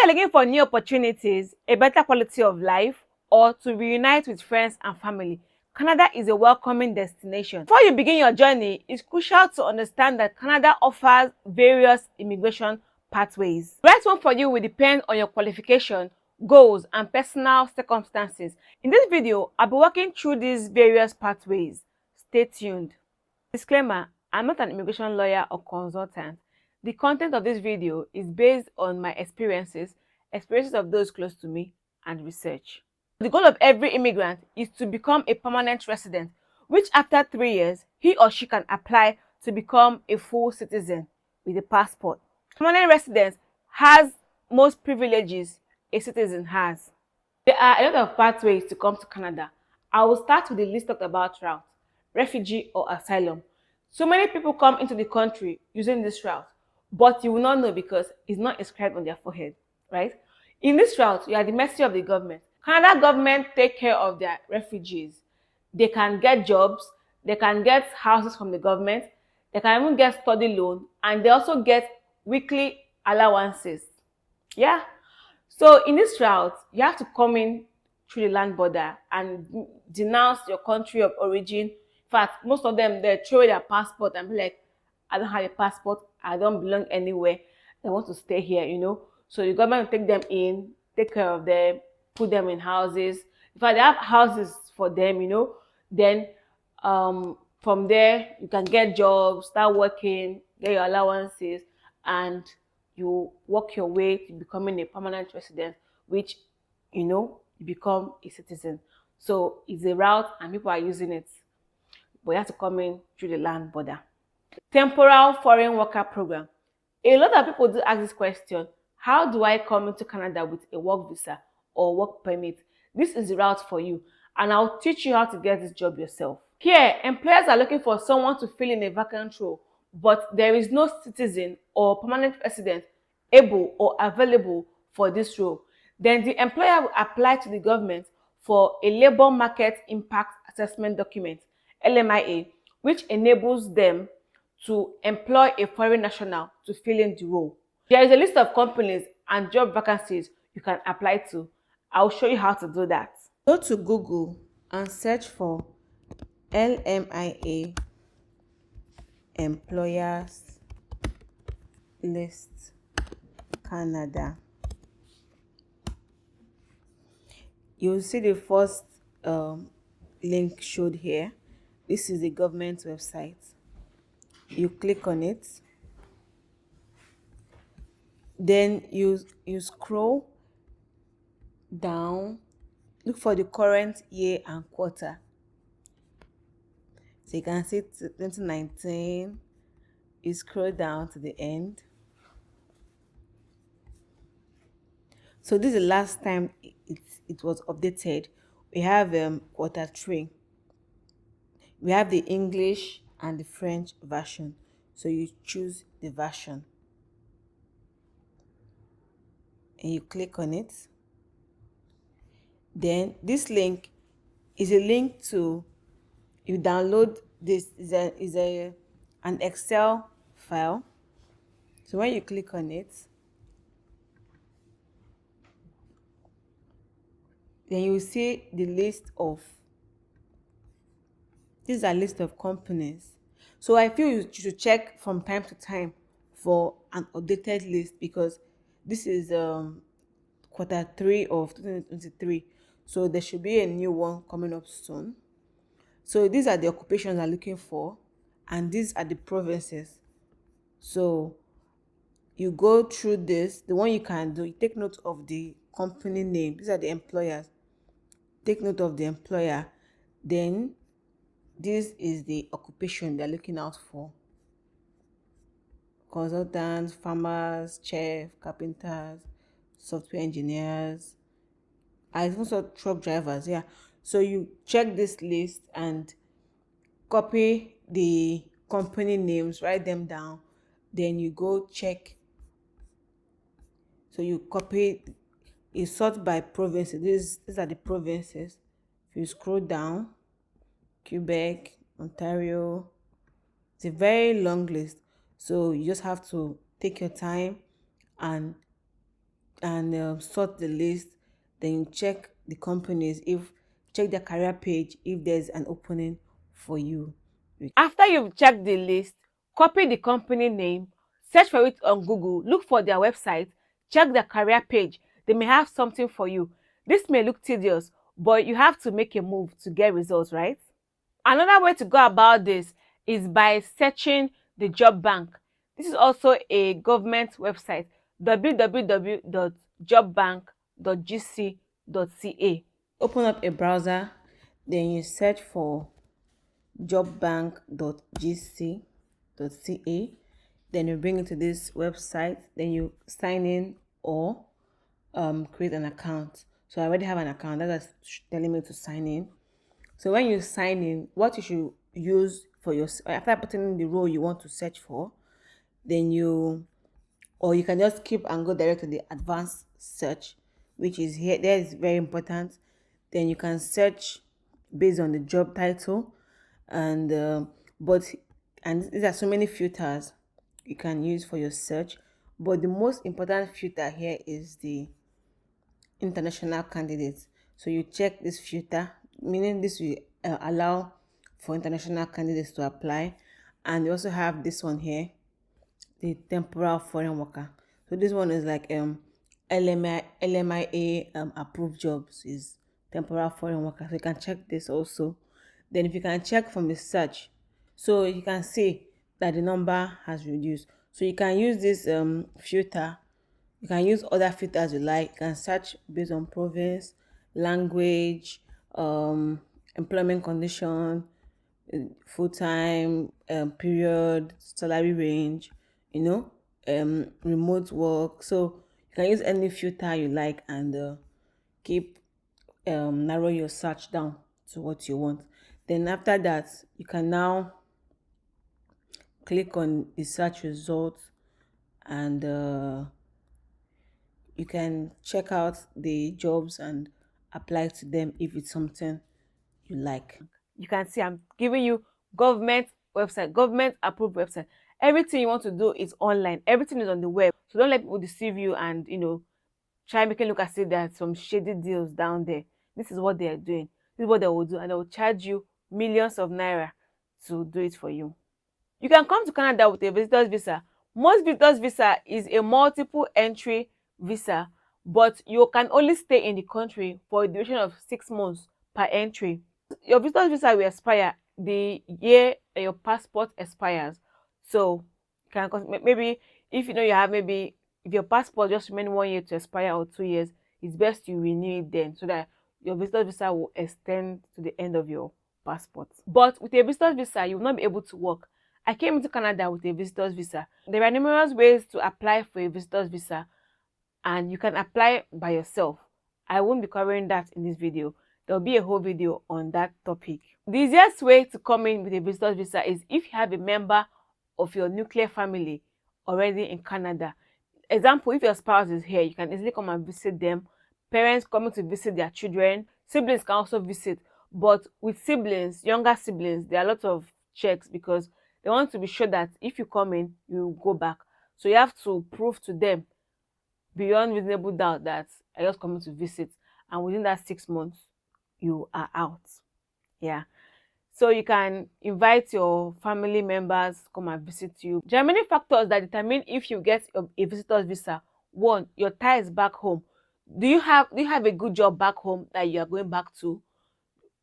you're looking for new opportunities, a better quality of life, or to reunite with friends and family, Canada is a welcoming destination. Before you begin your journey, it's crucial to understand that Canada offers various immigration pathways. The right one for you will depend on your qualification, goals, and personal circumstances. In this video, I'll be walking through these various pathways. Stay tuned. Disclaimer, I'm not an immigration lawyer or consultant. The content of this video is based on my experiences of those close to me, and research. The goal of every immigrant is to become a permanent resident, which after 3 years, he or she can apply to become a full citizen with a passport. Permanent residence has most privileges a citizen has. There are a lot of pathways to come to Canada. I will start with the least talked about route, refugee or asylum. So many people come into the country using this route, but you will not know because it's not inscribed on their forehead, right? In this route, you are at the mercy of the government. Canada government take care of their refugees. They can get jobs, they can get houses from the government, they can even get study loan, and they also get weekly allowances. Yeah. So in this route, you have to come in through the land border and denounce your country of origin. In fact, most of them, they throw away their passport and be like, I don't have a passport, I don't belong anywhere, they want to stay here. So the government will take them in, take care of them, put them in houses. In fact, they have houses for them. Then from there, you can get jobs, start working, get your allowances, and you work your way to becoming a permanent resident, which, you become a citizen. So it's a route and people are using it, but you have to come in through the land border. Temporal foreign worker program. A lot of people do ask this question: how do I come into Canada with a work visa or work permit? This is the route for you, and I'll teach you how to get this job yourself. Here, employers are looking for someone to fill in a vacant role, but there is no citizen or permanent resident able or available for this role. Then the employer will apply to the government for a labor market impact assessment document, LMIA, which enables them to employ a foreign national to fill in the role. There is a list of companies and job vacancies you can apply to. I'll show you how to do that. Go to Google and search for LMIA Employers List Canada. You'll see the first link showed here. This is the government website. You click on it. Then you scroll down, look for the current year and quarter. So you can see 2019. You scroll down to the end. So this is the last time it was updated. We have quarter 3. We have the English and the French version. So you choose the version. And you click on it. Then this link is a link to, you download this is an Excel file. So when you click on it, then you see the list of, this is a list of companies. So I feel you should check from time to time for an updated list, because this is quarter 3 of 2023. So there should be a new one coming up soon. So these are the occupations I'm looking for, and these are the provinces. So you go through this. The one you can do, you take note of the company name. These are the employers. Take note of the employer. Then this is the occupation they're looking out for: consultants, farmers, chef, carpenters, software engineers. I even saw truck drivers. Yeah. So you check this list and copy the company names, write them down. Then you go check. So you copy, you sort by provinces. These are the provinces. If you scroll down, Quebec, Ontario, it's a very long list. So you just have to take your time and and sort the list. Then you check the companies, if check their career page if there's an opening for you. After you've checked the list, copy the company name, search for it on Google, look for their website, check their career page. They may have something for you. This may look tedious, but you have to make a move to get results, right? Another way to go about this is by searching the job bank. This is also a government website, www.jobbank.gc.ca. Open up a browser, then you search for jobbank.gc.ca. Then you bring it to this website, then you sign in or create an account. So I already have an account, that's telling me to sign in. So when you sign in, what you should use for your, after putting in the role you want to search for, then you, or you can just keep and go direct to the advanced search, which is here. There is very important. Then you can search based on the job title, and and these are so many filters you can use for your search. But the most important filter here is the international candidates. So you check this filter, meaning this will allow for international candidates to apply. And we also have this one here, the temporal foreign worker. So this one is like LMIA approved jobs, is temporal foreign worker. So you can check this also. Then if you can check from the search, so you can see that the number has reduced. So you can use this filter. You can use other filters you like. You can search based on province, language, employment condition, full-time, period, salary range, remote work. So you can use any filter you like and keep narrow your search down to what you want. Then after that, you can now click on the search results, and you can check out the jobs and apply to them if it's something you like. You can see I'm giving you government website, government approved website. Everything you want to do is online. Everything is on the web. So don't let people deceive you and try making look as if there's some shady deals down there. This is what they are doing. This is what they will do, and they will charge you millions of naira to do it for you. You can come to Canada with a visitor's visa. Most visitors visa is a multiple entry visa, but you can only stay in the country for a duration of 6 months per entry. Your visitor's visa will expire the year your passport expires. So can maybe if you have, maybe if your passport just remain 1 year to expire or 2 years, it's best you renew it then, so that your visitor's visa will extend to the end of your passport. But with a visitor's visa, you will not be able to work. I came into Canada with a visitor's visa. There are numerous ways to apply for a visitor's visa, and you can apply by yourself. I won't be covering that in this video. There will be a whole video on that topic. The easiest way to come in with a visitor's visa is if you have a member of your nuclear family already in Canada. Example, if your spouse is here, you can easily come and visit them. Parents coming to visit their children. Siblings can also visit. But with siblings, younger siblings, there are a lot of checks because they want to be sure that if you come in, you go back. So you have to prove to them beyond reasonable doubt that I just coming to visit, and within that 6 months, you are out. Yeah. So you can invite your family members to come and visit you. There are many factors that determine if you get a visitor's visa. One, your ties back home. Do you have a good job back home that you are going back to?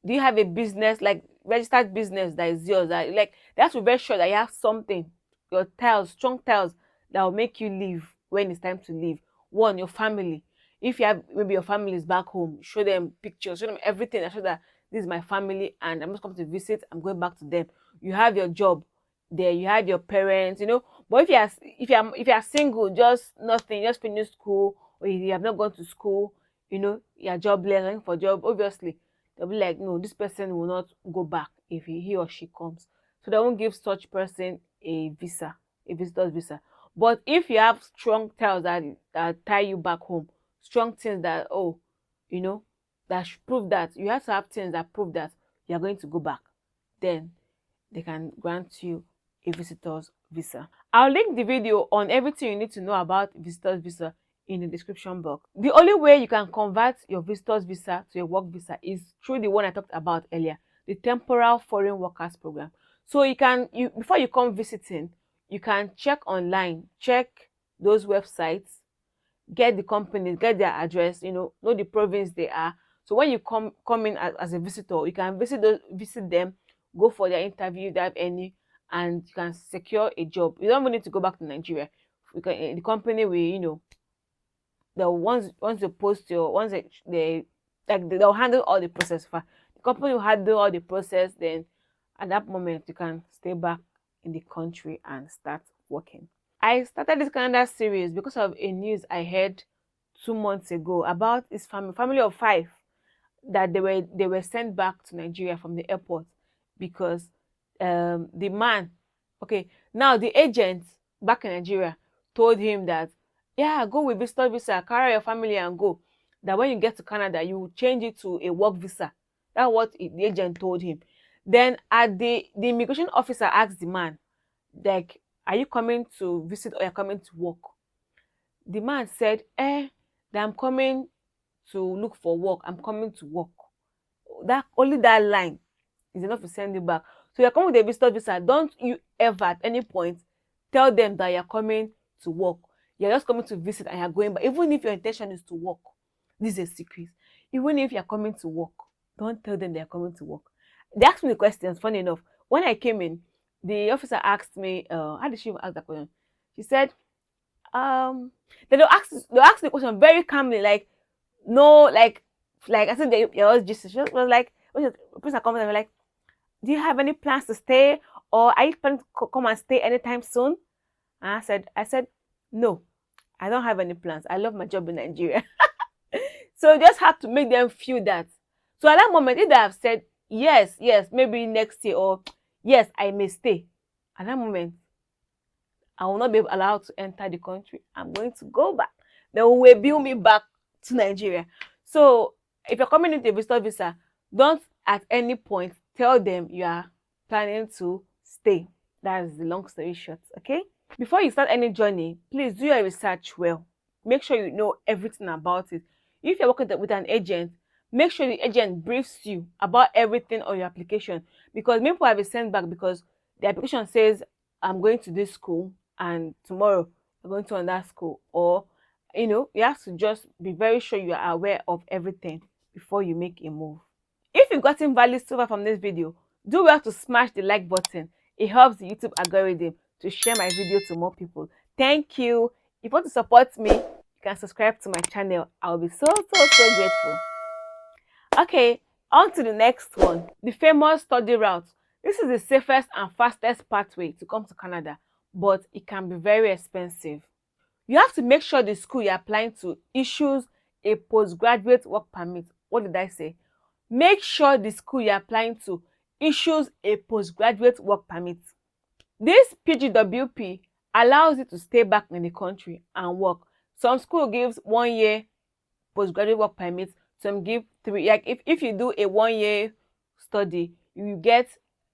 Do you have a business, like registered business, that is yours? That, like, they have to be very sure that you have something, your ties, strong ties, that will make you leave when it's time to leave. One, your family. If you have, maybe your family is back home, show them pictures, show them everything, and show that this is my family and I'm just coming to visit, I'm going back to them. You have your job there, you have your parents, But if you are single, just nothing, just finished school, or you have not gone to school, you're jobless, looking for a job, obviously they'll be like, no, this person will not go back if he or she comes. So they won't give such person a visa, a visitor's visa. But if you have strong ties that tie you back home, strong things that, that should prove that, you have to have things that prove that you are going to go back, then they can grant you a visitor's visa. I'll link the video on everything you need to know about visitor's visa in the description box. The only way you can convert your visitor's visa to a work visa is through the one I talked about earlier, the temporal foreign workers program. So before you come visiting, you can check online, check those websites, get the companies, get their address, know the province they are. So when you come in as a visitor, you can visit them, go for their interview if they have any, and you can secure a job. You don't even need to go back to Nigeria. The company will, once they post your once they'll handle all the process. The company will handle all the process. Then at that moment you can stay back in the country and start working. I started this Canada series because of a news I heard 2 months ago about this family of 5 that they were sent back to Nigeria from the airport because the man, okay, now the agent back in Nigeria told him that, yeah, go with visitor visa, carry your family and go. That when you get to Canada, you will change it to a work visa. That's what the agent told him. Then at the immigration officer asked the man, like, are you coming to visit or you're coming to work? The man said, that I'm coming to look for work. I'm coming to work. Only that line is enough to send you back. So you're coming with a visitor visa. Don't you ever at any point tell them that you're coming to work. You're just coming to visit and you're going back. Even if your intention is to work, this is a secret. Even if you're coming to work, don't tell them they're coming to work. They asked me the questions, funny enough. When I came in, the officer asked me, how did she ask that question? She said, then they'll ask the question very calmly, like, no, like I said, they was just, she was like, when the person comes, they were like, do you have any plans to stay, or are you planning to come and stay anytime soon? And I said, no, I don't have any plans. I love my job in Nigeria. So you just have to make them feel that. So at that moment, if they have said yes, maybe next year, or yes, I may stay, at that moment, I will not be allowed to enter the country. I'm going to go back. They will wheel me back to Nigeria. So if you're coming into a visitor visa, don't at any point tell them you are planning to stay. That's the long story short, okay? Before you start any journey, please do your research well. Make sure you know everything about it. If you're working with an agent, make sure the agent briefs you about everything on your application, because many people have been sent back because the application says, I'm going to this school, and tomorrow you're going to another school. Or you have to just be very sure you are aware of everything before you make a move. If you've gotten value so far from this video, do well to smash the like button. It helps the YouTube algorithm to share my video to more people. Thank you. If you want to support me, you can subscribe to my channel. I'll be so grateful. Okay, on to the next one, the famous study route. This is the safest and fastest pathway to come to Canada, but it can be very expensive. You have to make sure the school you're applying to issues a postgraduate work permit. What did I say? Make sure the school you're applying to issues a postgraduate work permit. This PGWP allows you to stay back in the country and work. Some school gives 1 year postgraduate work permit, some give 3. Like if you do a 1 year study, you get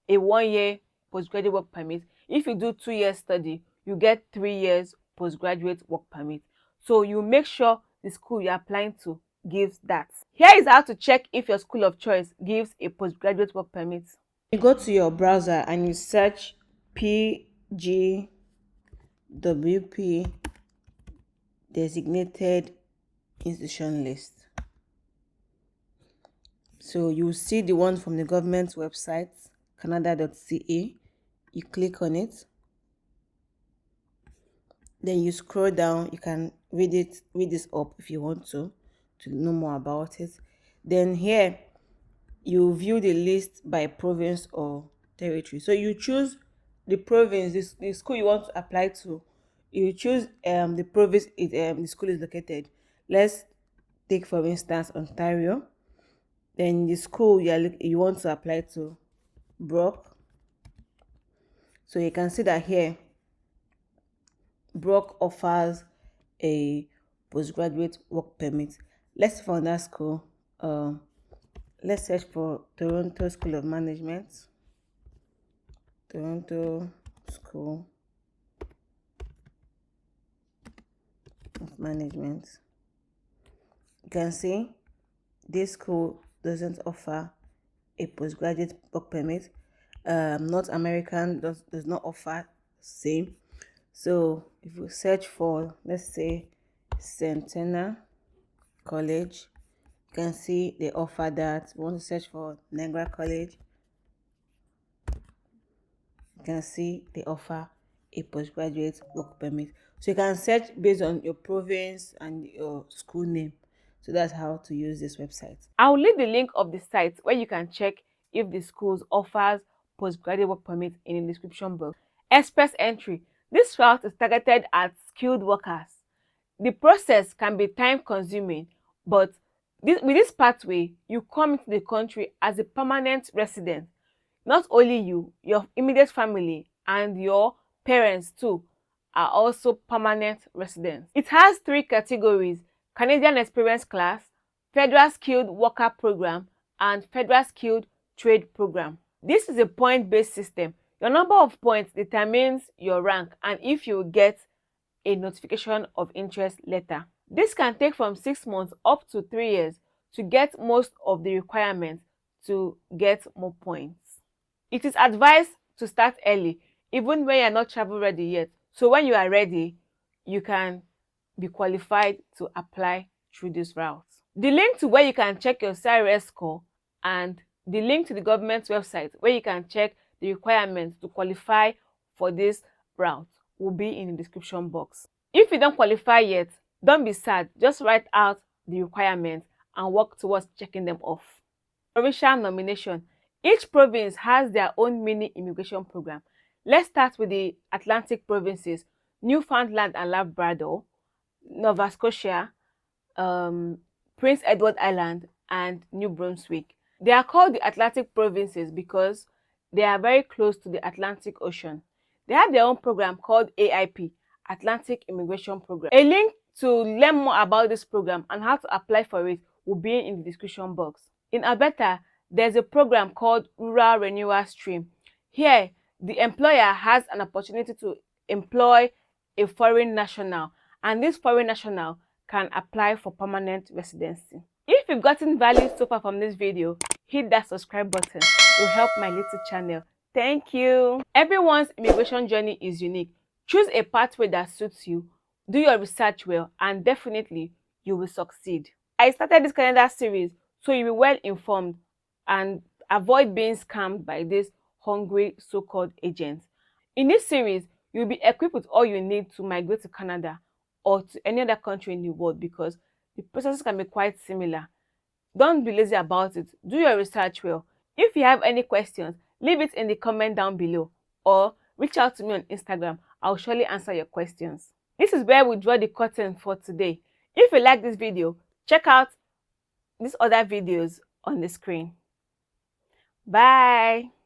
a 1 year postgraduate work permit. If you do 2 years study, you get 3 years postgraduate work permit. So you make sure the school you're applying to gives that. Here is how to check if your school of choice gives a postgraduate work permit. You go to your browser and you search PGWP designated institution list. So you see the one from the government website, canada.ca. You click on it. Then you scroll down. You can read this up if you want to know more about it. Then here you view the list by province or territory. So you choose the province, the school you want to apply to. You choose the province the school is located. Let's take for instance Ontario. Then the school you want to apply to, Brock. So you can see that here Brock offers a postgraduate work permit. Let's find that school. Let's search for Toronto School of Management. Toronto School of Management. You can see this school doesn't offer a postgraduate work permit. North American does not offer same. So if you search for, let's say, Centennial College, you can see they offer that. You want to search for Negra College, you can see they offer a postgraduate work permit. So you can search based on your province and your school name. So that's how to use this website. I'll leave the link of the site where you can check if the schools offers postgraduate work permit in the description box. Express entry. This route is targeted at skilled workers. The process can be time consuming, but with this pathway, you come into the country as a permanent resident. Not only you, your immediate family and your parents too are also permanent residents. It has 3 categories: Canadian Experience Class, Federal Skilled Worker Program, and Federal Skilled Trade Program. This is a point-based system. Your number of points determines your rank and if you get a notification of interest letter. This can take from 6 months up to 3 years to get most of the requirements to get more points. It is advised to start early, even when you are not travel ready yet. So when you are ready, you can be qualified to apply through this route. The link to where you can check your CRS score and the link to the government website where you can check the requirements to qualify for this route will be in the description box. If you don't qualify yet, don't be sad. Just write out the requirements and work towards checking them off. Provincial nomination. Each province has their own mini immigration program. Let's start with the Atlantic provinces: Newfoundland and Labrador, Nova Scotia, Prince Edward Island, and New Brunswick. They are called the Atlantic provinces because they are very close to the Atlantic Ocean. They have their own program called AIP, Atlantic Immigration Program. A link to learn more about this program and how to apply for it will be in the description box. In Alberta, there's a program called Rural Renewal Stream. Here, the employer has an opportunity to employ a foreign national, and this foreign national can apply for permanent residency. If you've gotten value so far from this video, hit that subscribe button to help my little channel. Thank you. Everyone's immigration journey is unique. Choose a pathway that suits you, do your research well, and definitely you will succeed. I started this Canada series so you'll be well informed and avoid being scammed by these hungry so-called agents. In this series, you'll be equipped with all you need to migrate to Canada or to any other country in the world because the processes can be quite similar. Don't be lazy about it. Do your research well. If you have any questions, leave it in the comment down below or reach out to me on Instagram. I'll surely answer your questions. This is where we draw the curtain for today. If you like this video, check out these other videos on the screen. Bye!